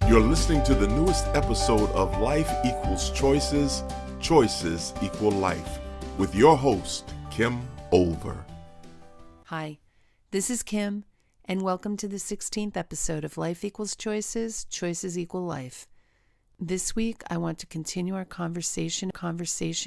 You're listening to the newest episode of Life Equals Choices, Choices Equal Life, with your host, Kim Olver. Hi, this is Kim, and welcome to the 16th episode of Life Equals Choices, Choices Equal Life. This week, I want to continue our conversation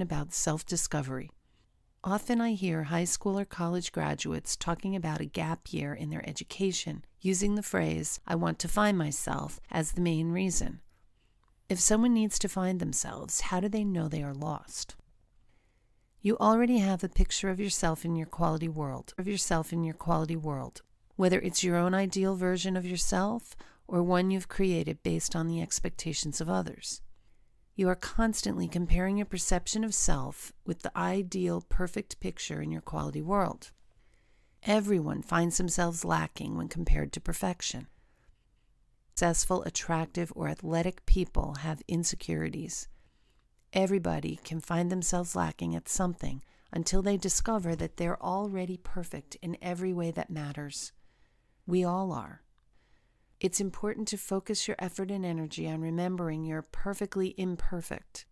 about self-discovery. Often I hear high school or college graduates talking about a gap year in their education, using the phrase, "I want to find myself," as the main reason. If someone needs to find themselves, how do they know they are lost? You already have a picture of yourself in your quality world, whether it's your own ideal version of yourself or one you've created based on the expectations of others. You are constantly comparing your perception of self with the ideal, perfect picture in your quality world. Everyone finds themselves lacking when compared to perfection. Successful, attractive, or athletic people have insecurities. Everybody can find themselves lacking at something until they discover that they're already perfect in every way that matters. We all are. It's important to focus your effort and energy on remembering you're perfectly imperfect.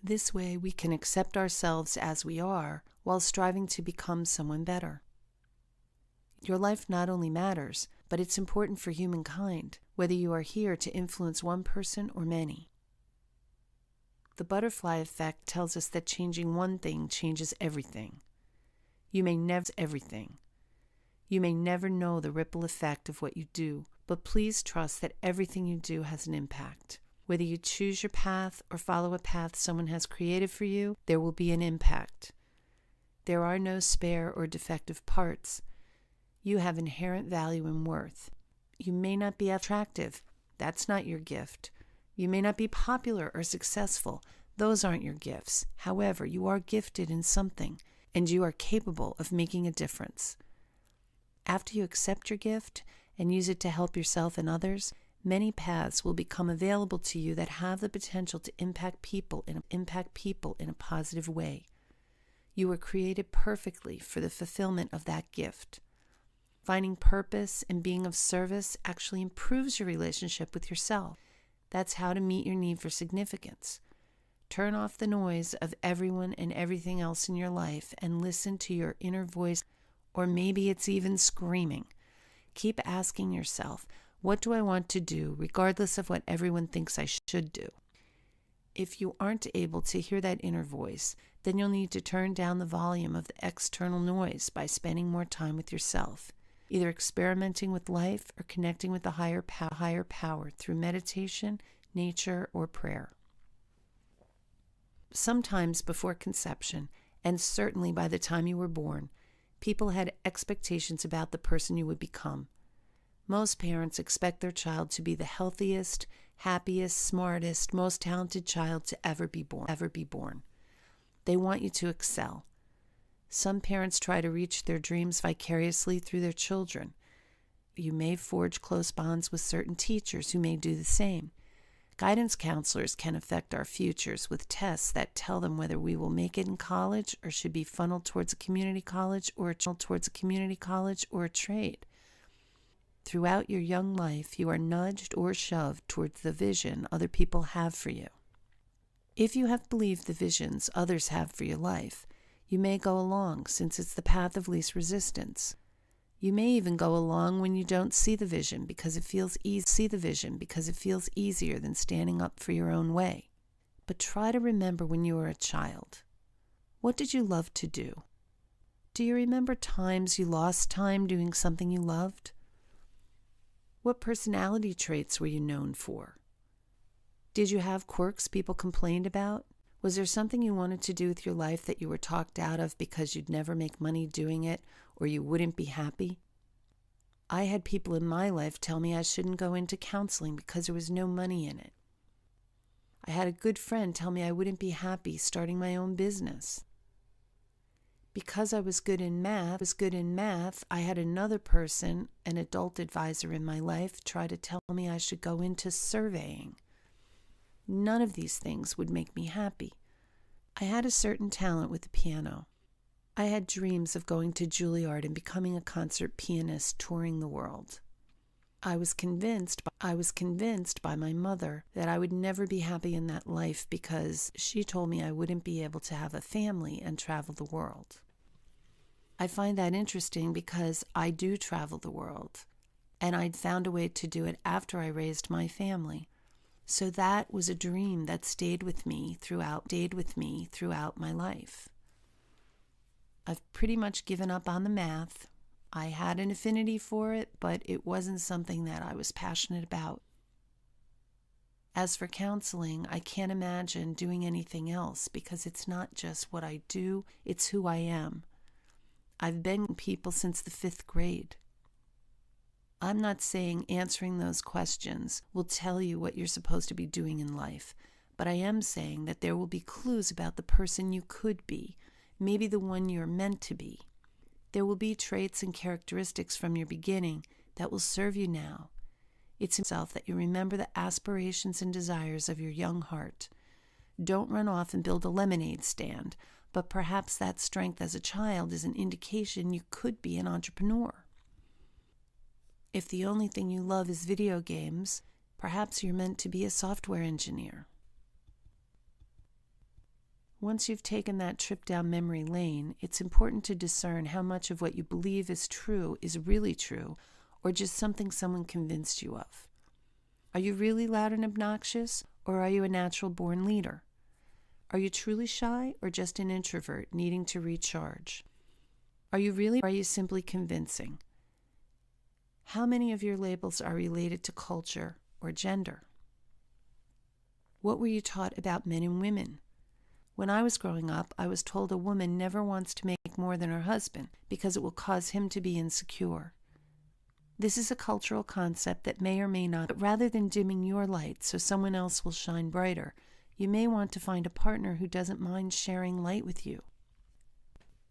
This way, we can accept ourselves as we are while striving to become someone better. Your life not only matters, but it's important for humankind, whether you are here to influence one person or many. The butterfly effect tells us that changing one thing changes everything. You may never know the ripple effect of what you do, but please trust that everything you do has an impact. Whether you choose your path or follow a path someone has created for you, there will be an impact. There are no spare or defective parts. You have inherent value and worth. You may not be attractive. That's not your gift. You may not be popular or successful. Those aren't your gifts. However, you are gifted in something, and you are capable of making a difference. After you accept your gift and use it to help yourself and others, many paths will become available to you that have the potential to impact people in a positive way. You were created perfectly for the fulfillment of that gift. Finding purpose and being of service actually improves your relationship with yourself. That's how to meet your need for significance. Turn off the noise of everyone and everything else in your life and listen to your inner voice. Or maybe it's even screaming. Keep asking yourself, what do I want to do, regardless of what everyone thinks I should do? If you aren't able to hear that inner voice, then you'll need to turn down the volume of the external noise by spending more time with yourself, either experimenting with life or connecting with the higher power through meditation, nature, or prayer. Sometimes before conception, and certainly by the time you were born, people had expectations about the person you would become. Most parents expect their child to be the healthiest, happiest, smartest, most talented child to ever be born. They want you to excel. Some parents try to reach their dreams vicariously through their children. You may forge close bonds with certain teachers who may do the same. Guidance counselors can affect our futures with tests that tell them whether we will make it in college or should be funneled towards a community college or a trade. Throughout your young life, you are nudged or shoved towards the vision other people have for you. If you have believed the visions others have for your life, you may go along since it's the path of least resistance. You may even go along when you don't see the vision because it feels easier than standing up for your own way. But try to remember when you were a child. What did you love to do? Do you remember times you lost time doing something you loved? What personality traits were you known for? Did you have quirks people complained about? Was there something you wanted to do with your life that you were talked out of because you'd never make money doing it or you wouldn't be happy? I had people in my life tell me I shouldn't go into counseling because there was no money in it. I had a good friend tell me I wouldn't be happy starting my own business. Because I was good in math, I had another person, an adult advisor in my life, try to tell me I should go into surveying. None of these things would make me happy. I had a certain talent with the piano. I had dreams of going to Juilliard and becoming a concert pianist touring the world. I was convinced by my mother that I would never be happy in that life because she told me I wouldn't be able to have a family and travel the world. I find that interesting because I do travel the world, and I'd found a way to do it after I raised my family. So that was a dream that stayed with me throughout my life. I've pretty much given up on the math. I had an affinity for it, but it wasn't something that I was passionate about. As for counseling, I can't imagine doing anything else because it's not just what I do, it's who I am. I've been with people since the 5th grade. I'm not saying answering those questions will tell you what you're supposed to be doing in life, but I am saying that there will be clues about the person you could be, maybe the one you're meant to be. There will be traits and characteristics from your beginning that will serve you now. It's yourself that you remember the aspirations and desires of your young heart. Don't run off and build a lemonade stand, but perhaps that strength as a child is an indication you could be an entrepreneur. If the only thing you love is video games, perhaps you're meant to be a software engineer. Once you've taken that trip down memory lane, it's important to discern how much of what you believe is true is really true, or just something someone convinced you of. Are you really loud and obnoxious, or are you a natural-born leader? Are you truly shy, or just an introvert needing to recharge? Are you simply convincing? How many of your labels are related to culture or gender? What were you taught about men and women? When I was growing up, I was told a woman never wants to make more than her husband because it will cause him to be insecure. This is a cultural concept that may or may not, but rather than dimming your light so someone else will shine brighter, you may want to find a partner who doesn't mind sharing light with you.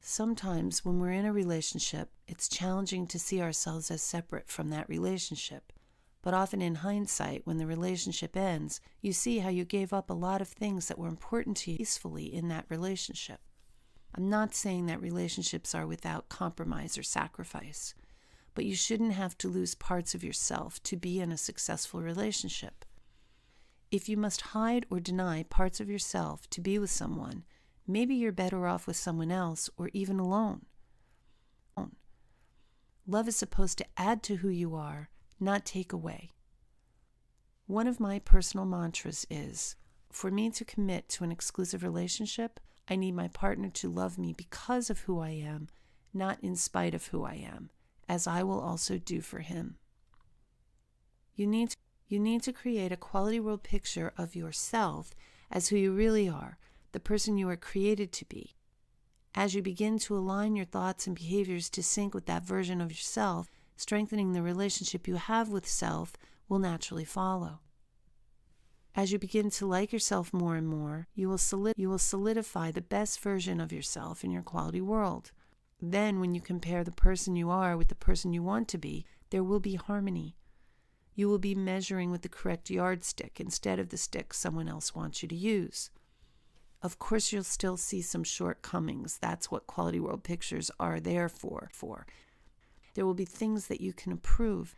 Sometimes when we're in a relationship, it's challenging to see ourselves as separate from that relationship. But often in hindsight, when the relationship ends, you see how you gave up a lot of things that were important to you peacefully in that relationship. I'm not saying that relationships are without compromise or sacrifice, but you shouldn't have to lose parts of yourself to be in a successful relationship. If you must hide or deny parts of yourself to be with someone, maybe you're better off with someone else or even alone. Love is supposed to add to who you are, not take away. One of my personal mantras is, for me to commit to an exclusive relationship, I need my partner to love me because of who I am, not in spite of who I am, as I will also do for him. You need to create a quality world picture of yourself as who you really are, the person you are created to be. As you begin to align your thoughts and behaviors to sync with that version of yourself, strengthening the relationship you have with self will naturally follow. As you begin to like yourself more and more, you will solidify the best version of yourself in your quality world. Then, when you compare the person you are with the person you want to be, there will be harmony. You will be measuring with the correct yardstick instead of the stick someone else wants you to use. Of course, you'll still see some shortcomings. That's what quality world pictures are there for. There will be things that you can improve.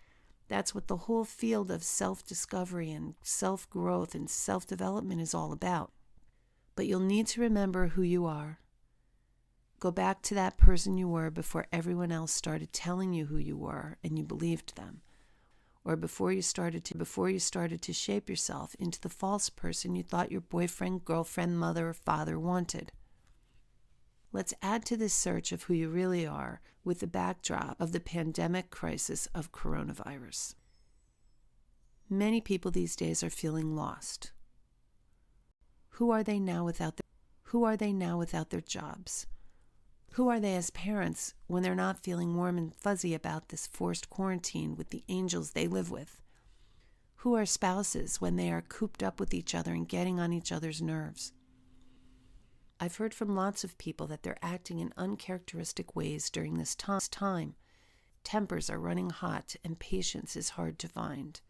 That's what the whole field of self-discovery and self-growth and self-development is all about. But you'll need to remember who you are. Go back to that person you were before everyone else started telling you who you were and you believed them. Or before you started to shape yourself into the false person you thought your boyfriend, girlfriend, mother, or father wanted. Let's add to this search of who you really are with the backdrop of the pandemic crisis of coronavirus. Many people these days are feeling lost. Who are they now without their jobs? Who are they as parents when they're not feeling warm and fuzzy about this forced quarantine with the angels they live with? Who are spouses when they are cooped up with each other and getting on each other's nerves? I've heard from lots of people that they're acting in uncharacteristic ways during this time. Tempers are running hot and patience is hard to find.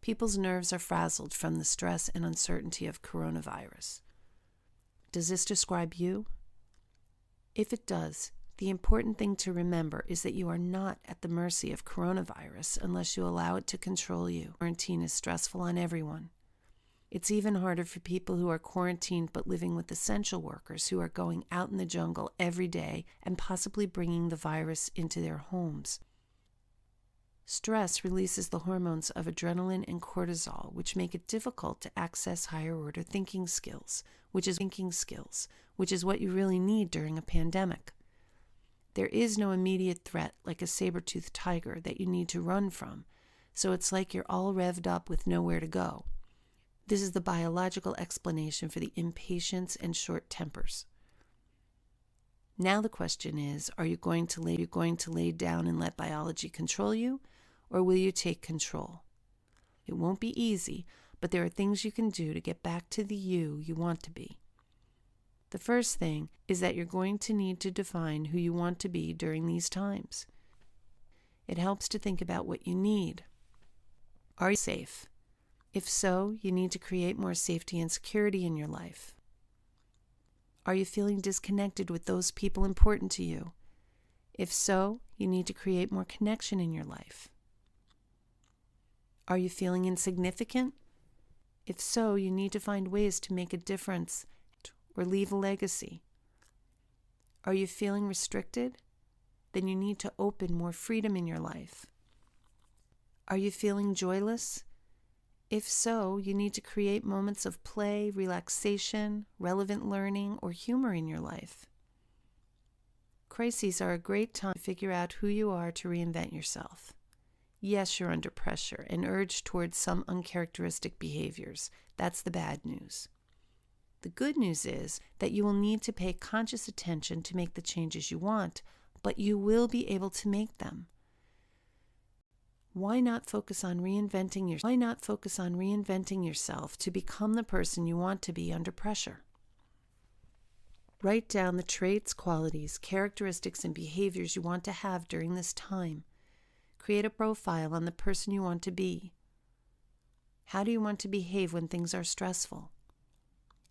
People's nerves are frazzled from the stress and uncertainty of coronavirus. Does this describe you? If it does, The important thing to remember is that you are not at the mercy of coronavirus unless you allow it to control you. Quarantine is stressful on everyone. It's even harder for people who are quarantined but living with essential workers who are going out in the jungle every day and possibly bringing the virus into their homes. Stress releases the hormones of adrenaline and cortisol, which make it difficult to access higher-order thinking skills, which is what you really need during a pandemic. There is no immediate threat like a saber-toothed tiger that you need to run from, so it's like you're all revved up with nowhere to go. This is the biological explanation for the impatience and short tempers. Now the question is, are you going to lay down and let biology control you, or will you take control? It won't be easy, but there are things you can do to get back to the you want to be. The first thing is that you're going to need to define who you want to be during these times. It helps to think about what you need. Are you safe? If so, you need to create more safety and security in your life. Are you feeling disconnected with those people important to you? If so, you need to create more connection in your life. Are you feeling insignificant? If so, you need to find ways to make a difference or leave a legacy. Are you feeling restricted? Then you need to open more freedom in your life. Are you feeling joyless? If so, you need to create moments of play, relaxation, relevant learning, or humor in your life. Crises are a great time to figure out who you are to reinvent yourself. Yes, you're under pressure and urged towards some uncharacteristic behaviors. That's the bad news. The good news is that you will need to pay conscious attention to make the changes you want, but you will be able to make them. Why not focus on reinventing yourself to become the person you want to be under pressure? Write down the traits, qualities, characteristics, and behaviors you want to have during this time. Create a profile on the person you want to be. How do you want to behave when things are stressful?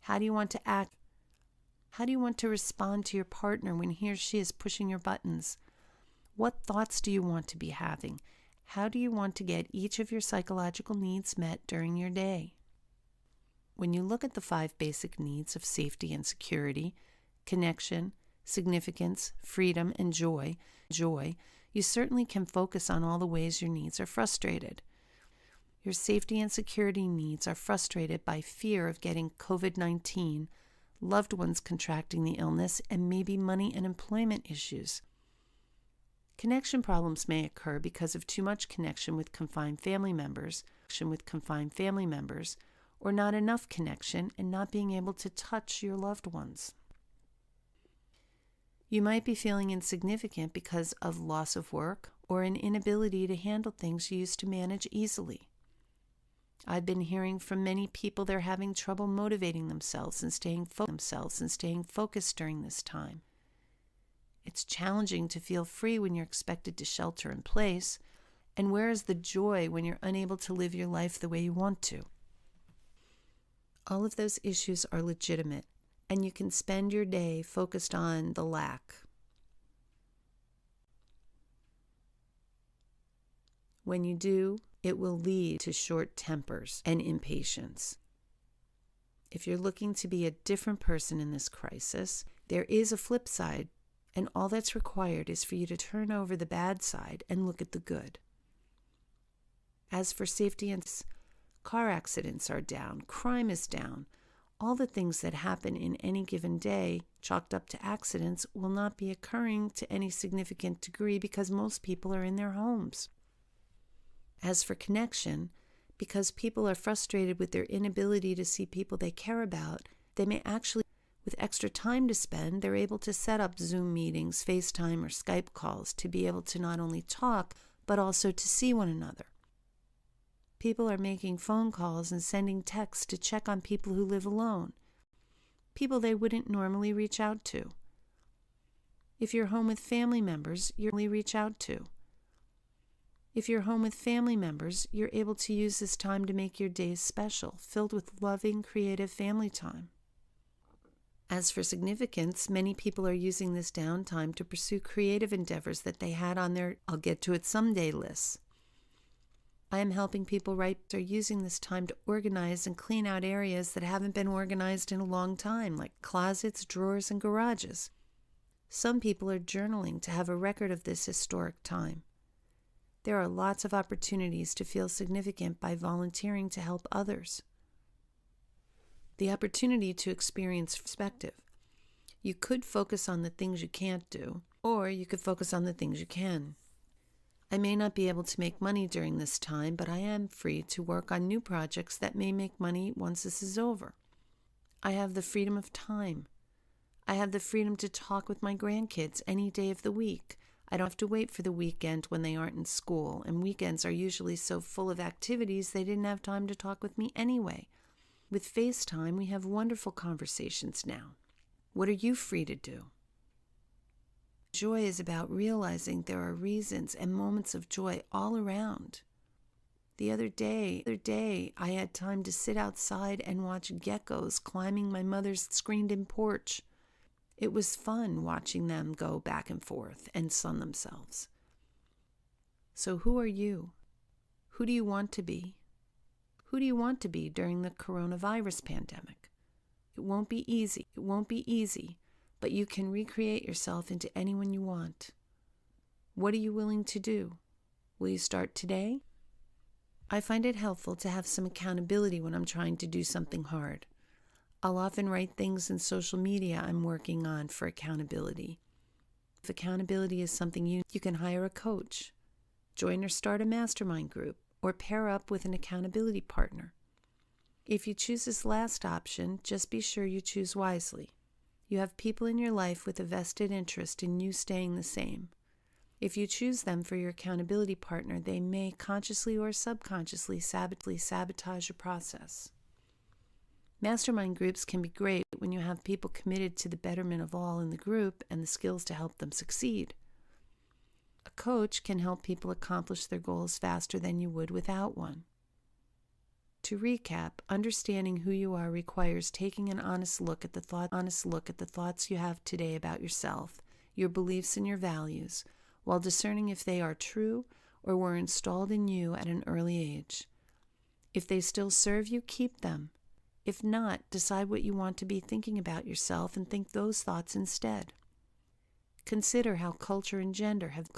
How do you want to act? How do you want to respond to your partner when he or she is pushing your buttons? What thoughts do you want to be having? How do you want to get each of your psychological needs met during your day? When you look at the 5 basic needs of safety and security, connection, significance, freedom, and joy, you certainly can focus on all the ways your needs are frustrated. Your safety and security needs are frustrated by fear of getting COVID-19, loved ones contracting the illness, and maybe money and employment issues. Connection problems may occur because of too much connection with confined family members, or not enough connection and not being able to touch your loved ones. You might be feeling insignificant because of loss of work or an inability to handle things you used to manage easily. I've been hearing from many people they're having trouble motivating themselves and staying focused during this time. It's challenging to feel free when you're expected to shelter in place, and where is the joy when you're unable to live your life the way you want to? All of those issues are legitimate, and you can spend your day focused on the lack. When you do, it will lead to short tempers and impatience. If you're looking to be a different person in this crisis, there is a flip side, and all that's required is for you to turn over the bad side and look at the good. As for safety, and car accidents are down, crime is down. All the things that happen in any given day chalked up to accidents will not be occurring to any significant degree because most people are in their homes. As for connection, because people are frustrated with their inability to see people they care about, they may actually, with extra time to spend, they're able to set up Zoom meetings, FaceTime, or Skype calls to be able to not only talk, but also to see one another. People are making phone calls and sending texts to check on people who live alone, people they wouldn't normally reach out to. If you're home with family members, you're able to use this time to make your days special, filled with loving, creative family time. As for significance, many people are using this downtime to pursue creative endeavors that they had on their "I'll get to it someday" lists. I am helping people are using this time to organize and clean out areas that haven't been organized in a long time, like closets, drawers, and garages. Some people are journaling to have a record of this historic time. There are lots of opportunities to feel significant by volunteering to help others. The opportunity to experience perspective. You could focus on the things you can't do, or you could focus on the things you can. I may not be able to make money during this time, but I am free to work on new projects that may make money once this is over. I have the freedom of time. I have the freedom to talk with my grandkids any day of the week. I don't have to wait for the weekend when they aren't in school, and weekends are usually so full of activities they didn't have time to talk with me anyway. With FaceTime, we have wonderful conversations now. What are you free to do? Joy is about realizing there are reasons and moments of joy all around. The other day, I had time to sit outside and watch geckos climbing my mother's screened-in porch. It was fun watching them go back and forth and sun themselves. So who are you? Who do you want to be? Who do you want to be during the coronavirus pandemic? It won't be easy, but you can recreate yourself into anyone you want. What are you willing to do? Will you start today? I find it helpful to have some accountability when I'm trying to do something hard. I'll often write things in social media I'm working on for accountability. If accountability is something you can hire a coach, join or start a mastermind group, or pair up with an accountability partner. If you choose this last option, just be sure you choose wisely. You have people in your life with a vested interest in you staying the same. If you choose them for your accountability partner, they may consciously or subconsciously sabotage your process. Mastermind groups can be great when you have people committed to the betterment of all in the group and the skills to help them succeed. A coach can help people accomplish their goals faster than you would without one. To recap, understanding who you are requires taking an honest look at the thoughts you have today about yourself, your beliefs and your values, while discerning if they are true or were installed in you at an early age. If they still serve you, keep them. If not, decide what you want to be thinking about yourself and think those thoughts instead. Consider how culture and gender have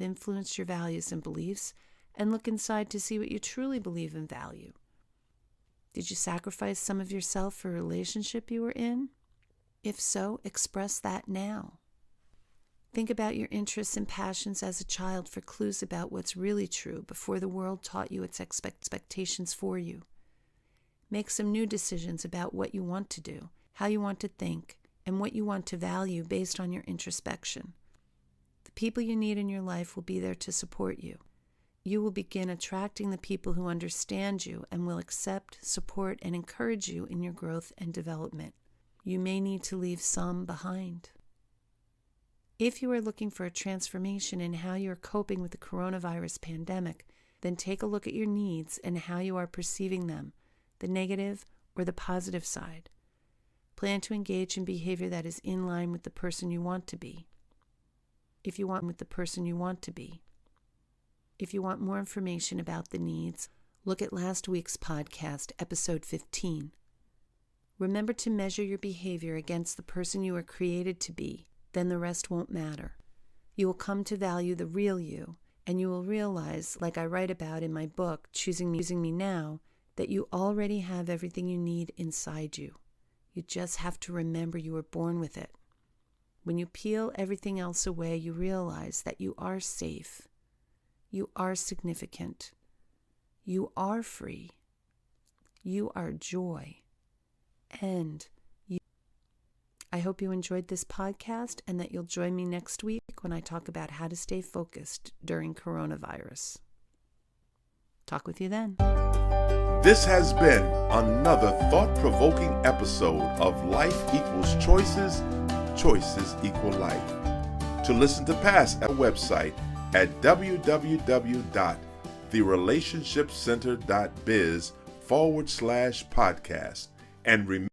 influenced your values and beliefs, and look inside to see what you truly believe and value. Did you sacrifice some of yourself for a relationship you were in? If so, express that now. Think about your interests and passions as a child for clues about what's really true before the world taught you its expectations for you. Make some new decisions about what you want to do, how you want to think, and what you want to value based on your introspection. The people you need in your life will be there to support you. You will begin attracting the people who understand you and will accept, support, and encourage you in your growth and development. You may need to leave some behind. If you are looking for a transformation in how you are coping with the coronavirus pandemic, then take a look at your needs and how you are perceiving them, the negative or the positive side. Plan to engage in behavior that is in line with the person you want to be. If you want more information about the needs, look at last week's podcast, episode 15. Remember to measure your behavior against the person you are created to be, then the rest won't matter. You will come to value the real you, and you will realize, like I write about in my book, Choosing Me Now, that you already have everything you need inside you. You just have to remember you were born with it. When you peel everything else away, you realize that you are safe. You are significant. You are free. You are joy. And you. I hope you enjoyed this podcast and that you'll join me next week when I talk about how to stay focused during coronavirus. Talk with you then. This has been another thought-provoking episode of Life Equals Choices, Choices Equal Life. To listen to past at our website at www.therelationshipcenter.biz/podcast. And remember,